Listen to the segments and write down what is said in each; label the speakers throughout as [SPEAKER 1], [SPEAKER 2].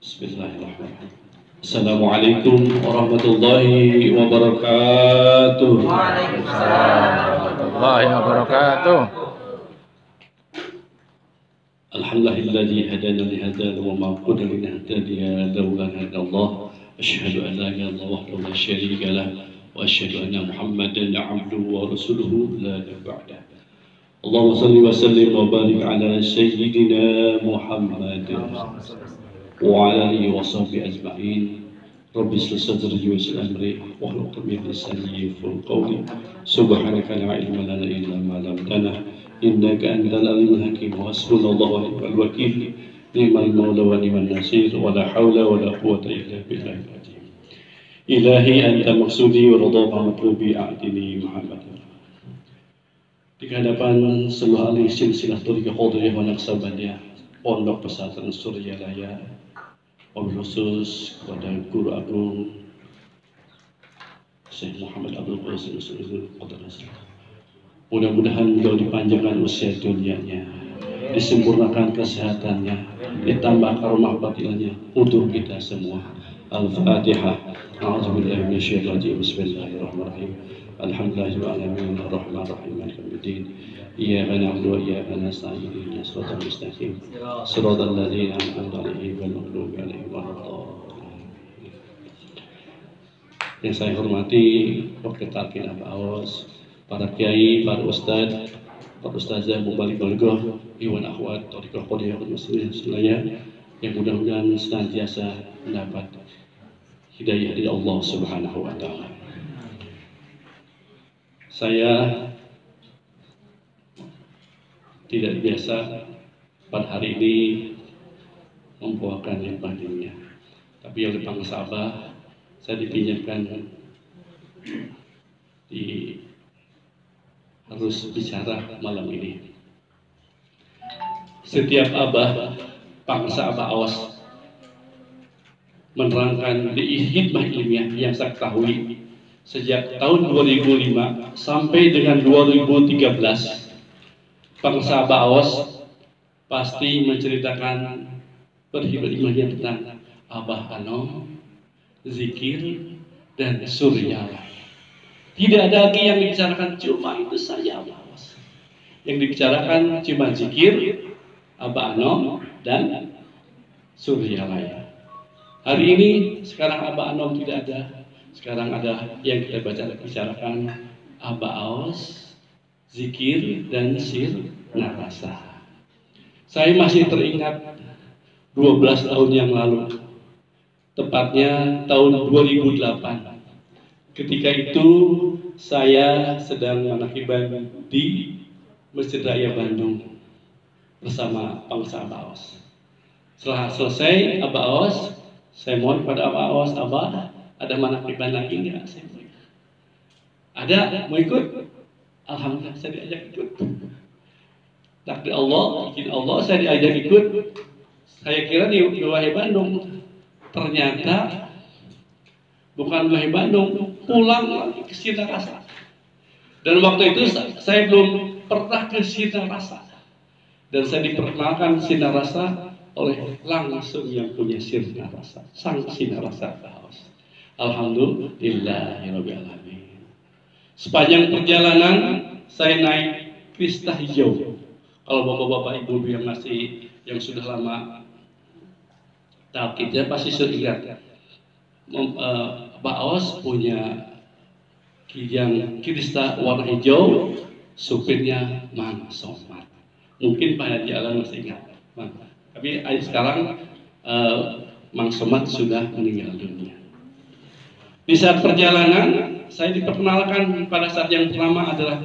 [SPEAKER 1] Bismillahirrahmanirrahim. Assalamualaikum warahmatullahi wabarakatuh.
[SPEAKER 2] Waalaikumsalam warahmatullahi wabarakatuh.
[SPEAKER 1] Alhamdulillahilladzi hadana li hadzal wa ma kunna linahtadiya laula an hadallah. Asyhadu an la ilaha illallah wahdahu la syarika lah wa asyhadu anna Muhammadan abduhu wa rasuluhu la nabiyya ba'dah. Allahumma shalli wa sallim wa barik ala sayyidina Muhammad wa ala alihi wa sahbihi ajma'in. Rabbi ishrah sadri wa yassir amri wahlul 'uqdatam min lisani yafqahu qawli. Subhanaka la ilma lana illa ma 'allamtana innaka antal alimul hakim. Hasbunallahu wa ni'mal wakeel. Ni'mal maula wa ni'man nasir. Wa la haula wa la quwwata illa billahil azim. Ilahi anta maksudi wa ridha matlubi a'tini Muhammad. Di hadapan seluruh ahli silsilah Thariqah Qadiriyah wa Naqsabandiyah Pondok Pesantren Suryalaya, wabil khusus kepada Guru Agung Syekh Muhammad Abdul Qasim Al-Qadras. Mudah-mudahan beliau dipanjangkan usia dunianya, disempurnakan kesehatannya, ditambah karomah batinnya untuk kita semua. Al-Fatihah. A'udzubillahi minasyaitonir rajim. Bismillahirrahmanirrahim. Alhamdulillahirabbil alamin arrahmanir rahim maliki yaumiddin. Iyyaka na'budu wa iyyaka nasta'in ihdinas siratal mustaqim siratal ladzina an'amta 'alaihim ghairil maghdubi 'alaihim waladdallin. Yang saya hormati Dr. Talqin Abaos, para kiai, para ustadz, para ustazah, mubalik balgoh, iwan akhwat, Thariqah Qadiriyah Muslimin Suryalaya, yang mudah-mudahan senantiasa mendapat hidayah dari Allah Subhanahu wa taala. Saya tidak biasa pada hari ini membawakan khutbah dunia, tapi oleh Bang Sabah saya dipinjamkan harus bicara malam ini. Setiap abah, bangsa abah awas menerangkan di hikmah ilmiah yang saya ketahui sejak tahun 2005 sampai dengan 2013, bangsa abah awas pasti menceritakan perhikmahnya tentang Abah Anom, zikir, dan suryalaya. Tidak ada lagi yang dibicarakan cuma itu saja abah awas. Yang dibicarakan cuma zikir, Abah Anom, dan suryalaya. Hari ini sekarang Abah Anom tidak ada. Sekarang ada yang kita bicarakan Abah Aos, zikir, dan sirnarasa. Saya masih teringat 12 tahun yang lalu, tepatnya tahun 2008. Ketika itu saya sedang menakibah di Masjid Raya Bandung bersama bangsa Abah Aos. Setelah selesai Abah Aos, saya mohon kepada Abah Aos, Abah, ada manakibah lagi enggak? Saya mau. Ada, mau ikut? Alhamdulillah saya diajak ikut. Takdir Allah, izin Allah saya diajak ikut. Saya kira di Wilayah Bandung. Ternyata bukan Wilayah Bandung, pulang lagi ke Sinarasa. Dan waktu itu saya belum pernah ke Sinarasa. Dan saya diperkenalkan Sinarasa oleh langsung yang punya Sinarasa, sang Sinarasa Baos. Alhamdulillahirabbil alamin. Sepanjang perjalanan saya naik Krista Hijau. Kalau bapak-bapak ibu yang sudah lama talqinnya pasti sudah ingat. Baos punya kijang Krista warna hijau, supirnya Mang Somad. Mungkin Pak Haji Alan masih ingat. Tapi sekarang Mang Somad sudah meninggal dunia. Di saat perjalanan, saya diperkenalkan pada saat yang pertama adalah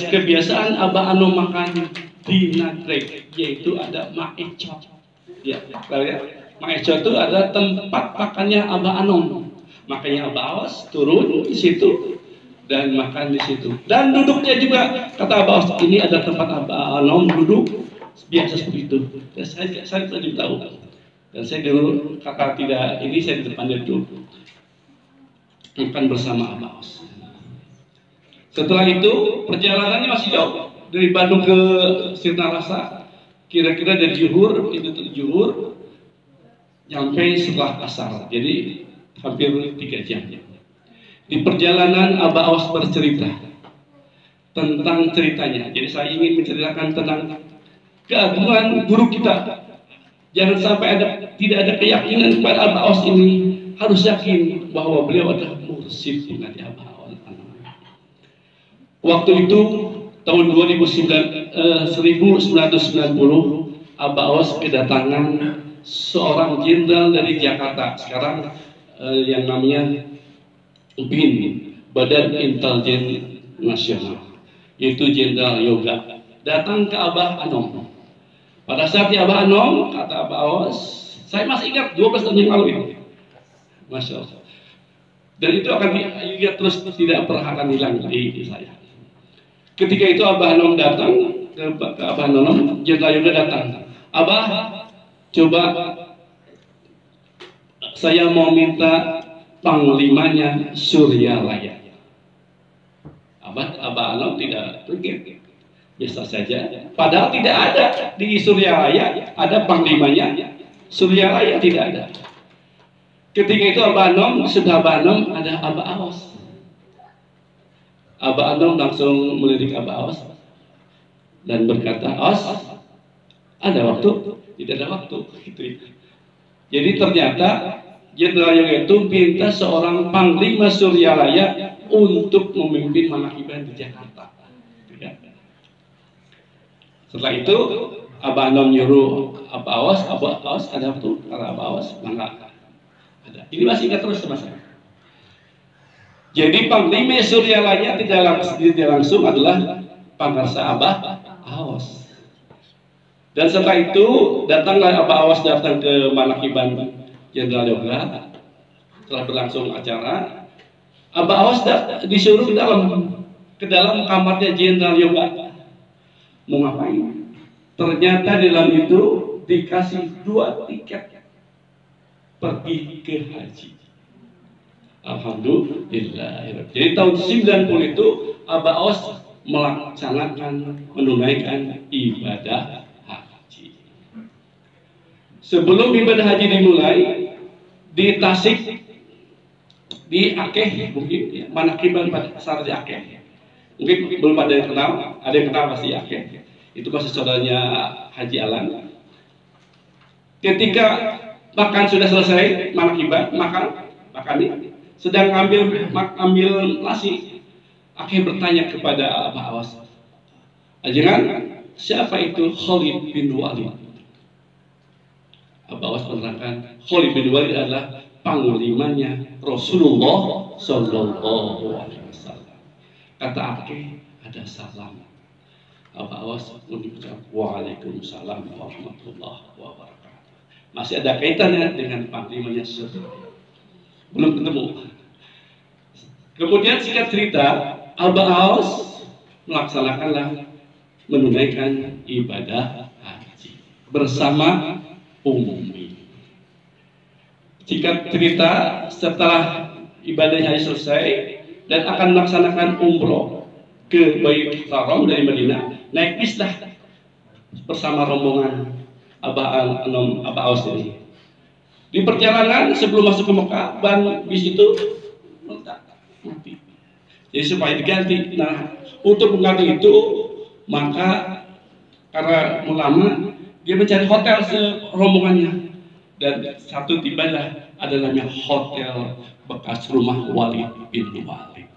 [SPEAKER 1] kebiasaan Abah Anom makan di nagrek, yaitu ada maeco. Ya, maeco itu adalah tempat makannya Abah Anom. Makanya Abah Aos turun di situ dan makan di situ. Dan duduknya juga kata Abah Aos, ini ada tempat Abah Anom duduk biasa seperti itu. Dan saya belum tahu. Dan saya dulu kakak tidak ini saya di depannya duduk. Makan bersama Abah Aos. Setelah itu perjalanannya masih jauh dari Bandung ke Sinarasa. Kira-kira dari Juhur, itu Juhur nyampe setelah asar, jadi hampir 3 jam. Di perjalanan Abah Awas bercerita tentang ceritanya. Jadi saya ingin menceritakan tentang keagungan guru kita. Jangan sampai tidak ada keyakinan kepada Abah Awas ini. Harus yakin bahwa beliau adalah mursyid pengadi Abah Awas. Waktu itu tahun 1990 Abah Awas kedatangan seorang jenderal dari Jakarta. Sekarang yang namanya BIN, Badan Intelijen Nasional, yaitu Jenderal Yoga, datang ke Abah Anom. Pada saat di Abah Anom, kata Abah Awas, saya masih ingat 12 tahun yang lalu ini, Masya Allah. Dan itu akan diingat terus, tidak pernah akan hilang di saya. Ketika itu Abah Anom datang ke Abah Anom, Jenderal Yoga datang. Abah, coba saya mau minta panglimanya Suryalaya. Abah Anom tidak terkejut, biasa saja. Padahal tidak ada di Suryalaya ada panglimanya Suryalaya, tidak ada. Ketika itu Abah Anom, sudah Abah Anom ada Abah Awas. Abah Anom langsung melirik Abah Awas dan berkata, Awas, ada waktu? Tidak ada waktu. Gitu. Jadi ternyata Jenderal Yoga itu minta seorang Panglima Suryalaya untuk memimpin Manakiban di Jakarta. Setelah itu Abah Anom nyuruh Abah Awas ada waktu, karena Abah Awas maka ada. Ini masih ingat terus sama saya. Jadi Panglima Suryalaya tidak langsung adalah Pangarsa Abah Awas. Dan setelah itu datanglah Abah Awas datang ke Manakiban Jenderal Yoga. Setelah berlangsung acara, Abah Awas disuruh ke dalam kamarnya Jenderal Yoga. Mau ngapain? Ternyata di dalam itu dikasih 2 tiket pergi ke haji. Alhamdulillah. Jadi tahun 90 itu Abah Awas menunaikan ibadah haji. Sebelum ibadah haji dimulai di Tasik, di Aceh mungkin ya, Manakiban Pasar di Aceh. Mungkin belum ada yang kenal pasti Aceh. Itu masih saudaranya Haji Alan. Ketika makan sudah selesai, Manakiban makan ini, sedang ambil nasi, Aceh bertanya kepada Abah Awas, ajengan, siapa itu Khalid bin Walid? Abah Awas menerangkan, Khalid bin Walid adalah panglimanya Rasulullah Sallallahu Alaihi Wasallam. Kata Aceh, ada salam. Abah Awas mengucapkan Waalaikumsalam warahmatullahi wabarakatuh. Masih ada kaitannya dengan panglimanya Rasulullah. Belum ketemu. Kemudian singkat cerita, Abah Awas melaksanakanlah menunaikan ibadah haji bersama Ummi. Singkat cerita, setelah ibadah haji selesai dan akan melaksanakan umroh ke Baitul Haram dari Madinah, naik bis dah bersama rombongan Abah Awas ini. Di perjalanan sebelum masuk ke Mekah, ban bis itu mati. Jadi supaya diganti. Nah, untuk mengganti itu, maka karena lama, dia mencari hotel serombongannya. Dan satu tibalah ada namanya hotel bekas rumah Walid bin Walid.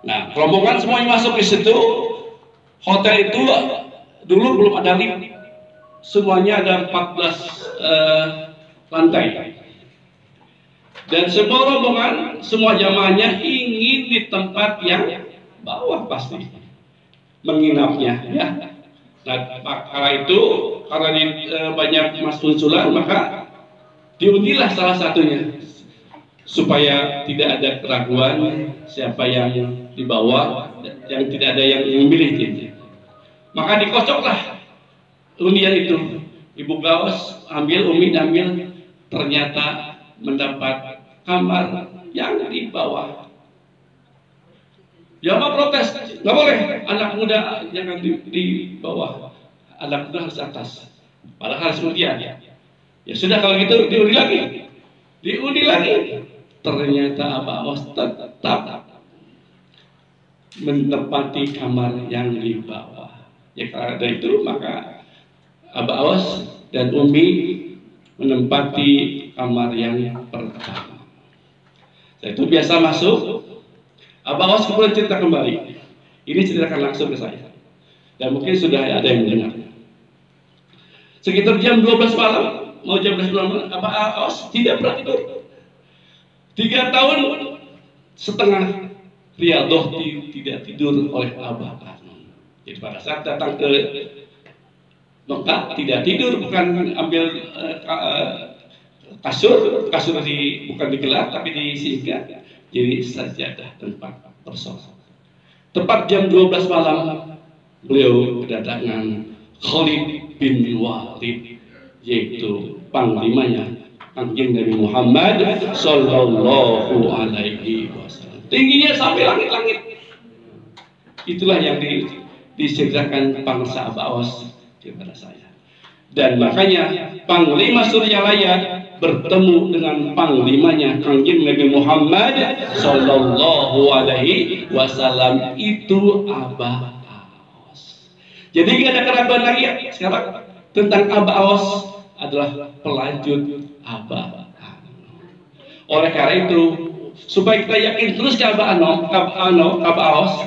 [SPEAKER 1] Nah, rombongan semuanya masuk di situ. Hotel itu dulu belum ada lift. Semuanya ada 14 lantai. Dan semua rombongan, semua jamaahnya ingin di tempat yang bawah pasti menginapnya, ya. Nah, karena itu, karena banyak mas-usulan, maka diundilah salah satunya supaya tidak ada keraguan siapa yang di bawah, yang tidak ada yang memilih dia. Maka dikocoklah undian itu. Ibu Gaus ambil, Umi ambil, ternyata mendapat kamar yang di bawah. Jamaah protes, nggak boleh, anak muda jangan di bawah, anak muda harus atas. Padahal kemudian ya sudah kalau gitu diundi lagi. Ternyata Abah Awas tetap menempati kamar yang di bawah. Ya karena dari itu maka Abah Awas dan Umi menempati kamar yang pertama. Saya itu biasa masuk, Abah Awas kemudian cerita kembali. Ini ceritakan langsung ke saya. Dan mungkin sudah ada yang mendengar. Sekitar jam 12 malam, mau jam 12 malam, Abah Awas tidak pernah tidur. 3 tahun setengah riadoh tidak tidur oleh Abah Anom. Jadi pada saat datang ke Mekah tidak tidur, bukan ambil kasur bukan digelar tapi disingkat. Jadi sajadah tempat bersolat. Tepat jam 12 malam beliau kedatangan Khalid bin Walid, yaitu panglimanya Kanjeng Nabi Muhammad Sallallahu Alaihi Wasallam. Tingginya sampai langit-langit. Itulah yang diceritakan Panglima Abah Awas kepada saya. Dan makanya Panglima Suryalaya bertemu dengan panglimanya Kanjeng Nabi Muhammad Sallallahu Alaihi Wasallam, itu Abah Awas. Jadi tidak ada keraguan lagi ya sekarang tentang Abah Awas adalah pelanjut Abah Anom. Oleh karena itu, supaya kita yakin terus ke Abah Awas,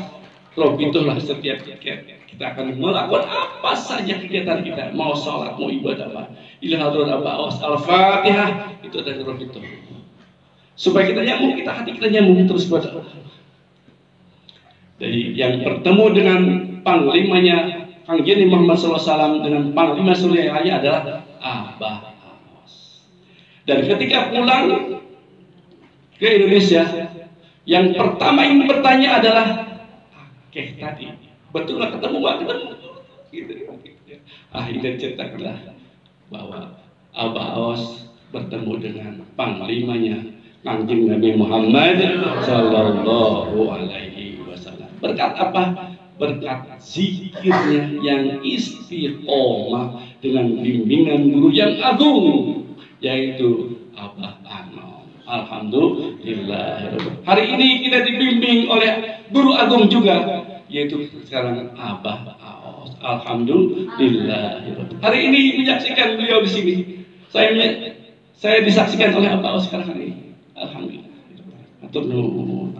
[SPEAKER 1] kalau itulah setiap kita akan melakukan apa saja kegiatan kita, mau sholat, mau ibadah apa, ilah hadrat Abah Awas, Al-Fatihah, itu adalah roh itu. Supaya kita nyambung, hati kita nyambung terus kepada Allah. Jadi yang bertemu dengan panglimanya Kanjeng Muhammad SAW dengan Panglima Suryalaya adalah Abah Awas. Dan ketika pulang ke Indonesia, yang pertama ingin bertanya adalah, tadi betul nggak ketemu? Gitu. Akhirnya ceritakanlah bahwa Abah Awas bertemu dengan panglimanya Kanjeng Nabi Muhammad Sallallahu Alaihi Wasallam. Berkat apa? Berkat zikirnya yang istiqomah dengan bimbingan guru yang agung, yaitu Abah Anom. Alhamdulillah. Hari ini kita dibimbing oleh guru agung juga, yaitu sekarang Abah Awas. Alhamdulillah. Hari ini menyaksikan beliau di sini. Saya disaksikan oleh Abah Awas sekarang hari ini. Alhamdulillah. Atur nuhun.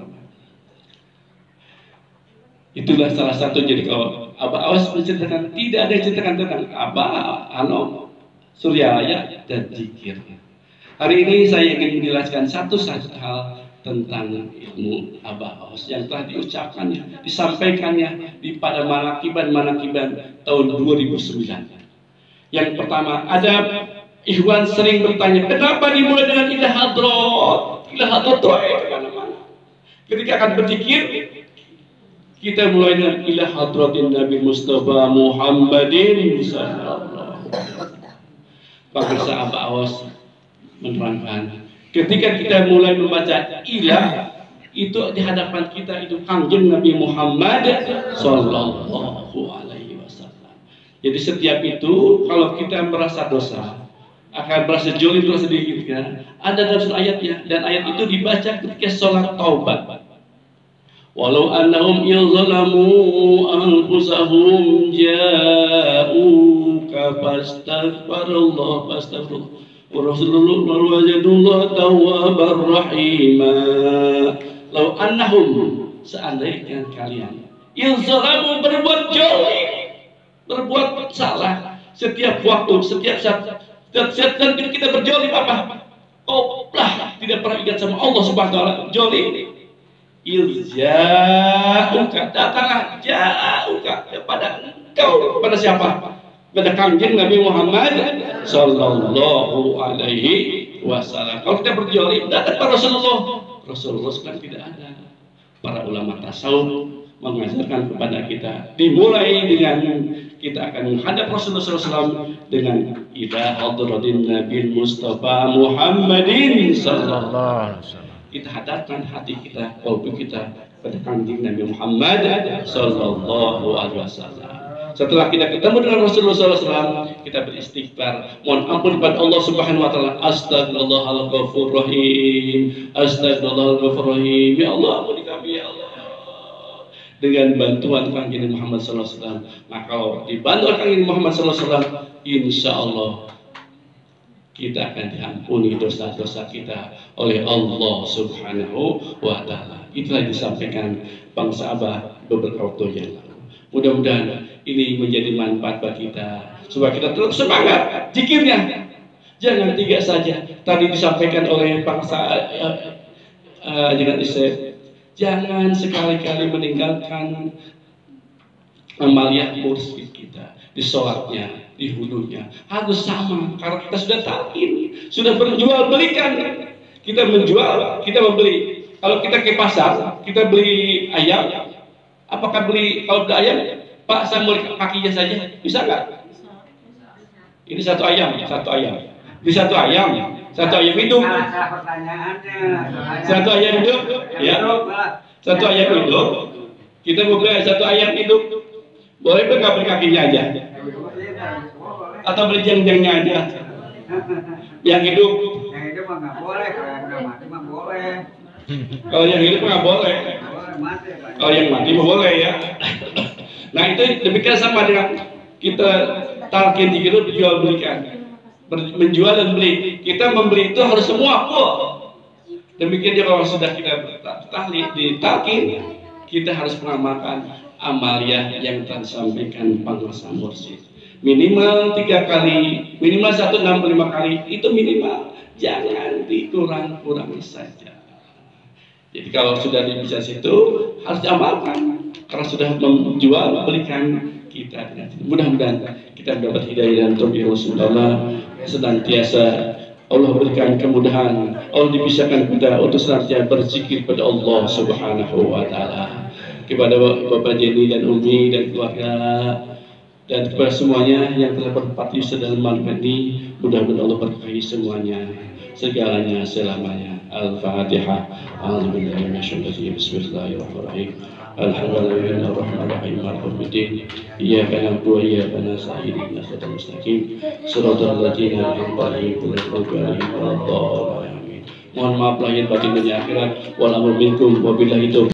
[SPEAKER 1] Itulah salah satu. Jadi kalau Abah Awas menceritakan, tidak ada yang ceritakan tentang Abah Anom, Suryalaya dan zikir. Hari ini saya ingin menjelaskan satu hal tentang ilmu Abah Awas yang telah diucapkannya, disampaikannya pada manakiban tahun 2009. Yang pertama, ada ikhwan sering bertanya, kenapa dimulai dengan ilah hadrat? Ilah hadrat kemana-mana. Ketika akan berzikir, kita mulai dengan ilah hadratin Nabi Mustafa Muhammadin sallallahu alaihi wasallam. Bangsa Abah Awas menerangkan, ketika kita mulai membaca ilah, itu di hadapan kita itu Kanjeng Nabi Muhammad sallallahu alaihi wasallam. Jadi setiap itu kalau kita merasa dosa, akan merasa jolim, merasa dikit, ada dalam ayatnya, dan ayat itu dibaca ketika sholat taubat. Walau annahum yadhalamu anfusahum ja'uka fastaghfirullah wa rasulullah wajadullah tawwabar rahima. Lau annahum, seandainya kalian yadhalamu berbuat jolim, berbuat salah setiap waktu, setiap saat, dan kita berjolim apa? Tidak pernah ingat sama Allah Subhanahu wa taala, jolim. Ja'uka, datanglah ja'uka kepada engkau, kepada siapa? Kepada Kanjeng Nabi Muhammad sallallahu alaihi wasallam. Kalau kita berjolim, datang kepada Rasulullah sekarang tidak ada. Para ulama tasawuf mengajarkan kepada kita, dimulai dengan kita akan menghadap Rasulullah SAW dengan ila hadratin Nabi Mustafa Muhammadin sallallahu alaihi wasallam. Kita hadapkan hati kita, kalbu kita pada Kanjeng Nabi Muhammad sallallahu alaihi wasallam. setelah kita ketemu dengan Rasulullah SAW, kita beristighfar, mohon ampun kepada Allah Subhanahu Wa Taala. Astagfirullahaladzim, Astagfirullahaladzim. Ya Allah, ampuni kami ya Allah. Dengan bantuan Kanjeng Muhammad SAW, maka kalau dibantu Kanjeng Muhammad SAW, insya Allah kita akan diampuni dosa-dosa kita oleh Allah Subhanahu Wa Taala. Itulah yang disampaikan bangsa Abah beberapa waktu yang lalu. Mudah-mudahan ini menjadi manfaat bagi kita, supaya kita terus semangat zikirnya. Jangan tiga saja. Tadi disampaikan oleh bangsa dengan istri. Jangan sekali-kali meninggalkan amaliyah mursyid kita di sholatnya, di hulunya. Harus sama, karena kita sudah talqin, sudah berjual belikan. Kita menjual, kita membeli. Kalau kita ke pasar, kita beli ayam. Apakah kalau beli ayam, Pak saya mau kakinya saja, bisa nggak? Ini satu ayam. Di satu ayam hidup. Satu ayam hidup, ya. Satu ayam hidup. Kita mau beli satu ayam hidup. Boleh nggak beli kakinya aja? Atau beli jeng-jengnya aja? Yang hidup.
[SPEAKER 3] Yang hidup nggak boleh, kalau yang udah mati mah boleh.
[SPEAKER 1] Kalau yang hidup nggak boleh. Kalau yang mati mah boleh ya. Nah itu demikian sama dengan kita talqin dikira jual belikan. Menjual dan beli, kita membeli itu harus semua full. Demikian juga kalau sudah kita ditalqin, kita harus mengamalkan amaliyah yang telah disampaikan penguasa mursyid. Minimal 3 kali, minimal 165 kali, itu minimal. Jangan dikurang-kurangi saja. Jadi kalau sudah bisa situ harus diamalkan, karena sudah menjual belikan kita. Mudah-mudahan kita mendapat hidayah dan taufik Rasulullah. Senantiasa Allah berikan kemudahan, Allah dipisahkan kita untuk senantiasa berzikir pada Allah Subhanahu Wa Taala. Kepada Bapak Jenny dan Umi dan keluarga, dan kepada semuanya yang telah berpartisipasi dalam malam ini, mudah-mudahan Allah berkahi semuanya, segalanya, selamanya. Al-Fatihah. Bismillahirrahmanirrahim. Alhamdulillahirrahmanirrahim. Alhamdulillah. Iyyaka na'budu wa iyyaka nasta'in. Ihdinas siratal mustaqim. Shiratal ladzina an'amta 'alaihim ghairil maghdubi 'alaihim waladdallin. Mohon maaf lahir batin dunia akhirat. Wal amru minkum wabillahi taufiq.